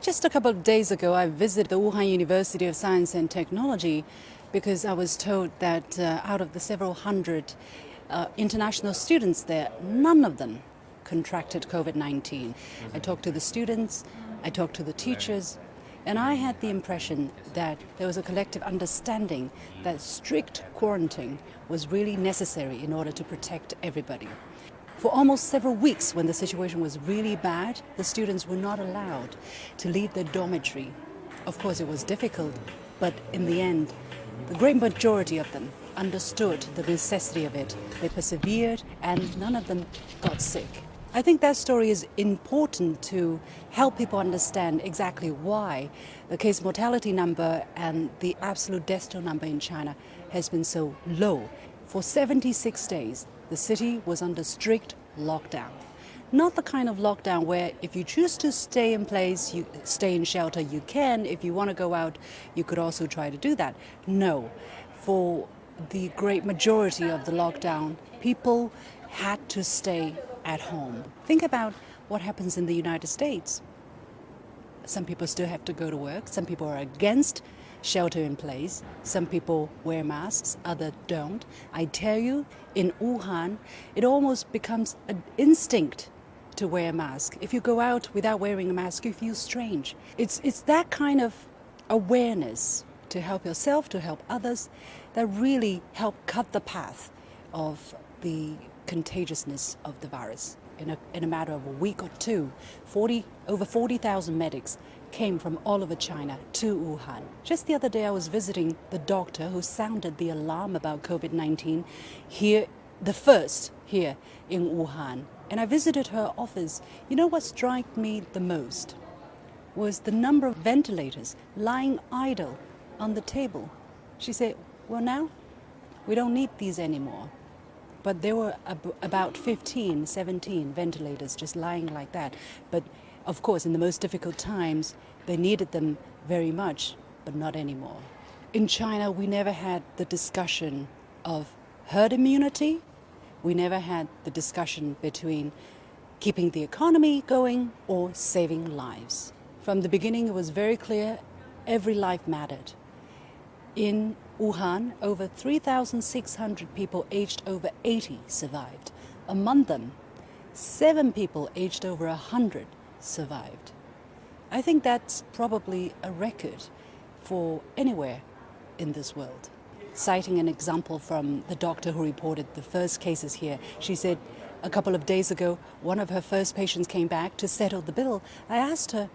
Just a couple of days ago, I visited the Wuhan University of Science and Technology because I was told that out of the several hundred international students there, none of them contracted Covid-19. I talked to the students, I talked to the teachers, and I had the impression that there was a collective understanding that strict quarantine was really necessary in order to protect everybody. For almost several weeks, when the situation was really bad, the students were not allowed to leave their dormitory. Of course, it was difficult, but in the end, the great majority of them understood the necessity of it. They persevered, and none of them got sick. I think that story is important to help people understand exactly why the case mortality number and the absolute death toll number in China has been so low. For 76 days, the city was under strict lockdown. Not the kind of lockdown where if you choose to stay in place, you stay in shelter, you can. If you want to go out, you could also try to do that. No. For the great majority of the lockdown, people had to stay at home. Think about what happens in the United States. Some people still have to go to work. Some people are against shelter in place. Some people wear masks, others don't. I tell you, in Wuhan, it almost becomes an instinct to wear a mask. If you go out without wearing a mask, you feel strange. It's that kind of awareness to help yourself, to help others, that really help cut the path of the contagiousness of the virus. In a matter of a week or two, over 40,000 medics came from all over China to Wuhan. Just the other day, I was visiting the doctor who sounded the alarm about Covid-19 here, the first here in Wuhan. And I visited her office. You know what struck me the most was the number of ventilators lying idle on the table. She said, well, now we don't need these anymore. But there were about 15, 17 ventilators just lying like that. But of course, in the most difficult times, they needed them very much, but not anymore. In China, we never had the discussion of herd immunity. We never had the discussion between keeping the economy going or saving lives. From the beginning, it was very clear every life mattered. In Wuhan, over 3,600 people aged over 80 survived. Among them, 7 people aged over 100 survived. I think that's probably a record for anywhere in this world. Citing an example from the doctor who reported the first cases here, she said a couple of days ago, one of her first patients came back to settle the bill. I asked her,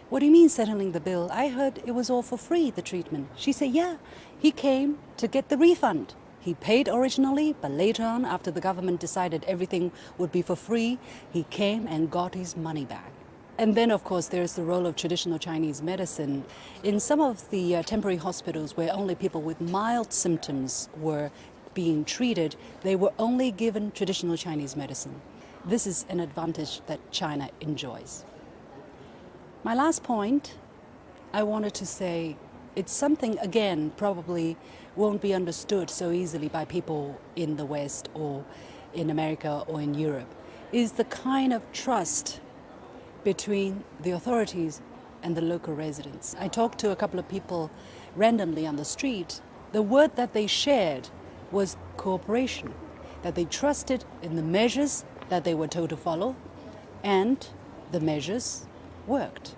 what do you mean settling the bill? I heard it was all for free, the treatment. She said, yeah, he came to get the refund. He paid originally, but later on, after the government decided everything would be for free, he came and got his money back. And then, of course, there's the role of traditional Chinese medicine. In some of the temporary hospitals where only people with mild symptoms were being treated, they were only given traditional Chinese medicine. This is an advantage that China enjoys. My last point, I wanted to say, it's something, again, probably won't be understood so easily by people in the West or in America or in Europe, is the kind of trust between the authorities and the local residents. I talked to a couple of people randomly on the street. The word that they shared was cooperation, that they trusted in the measures that they were told to follow, and the measures worked.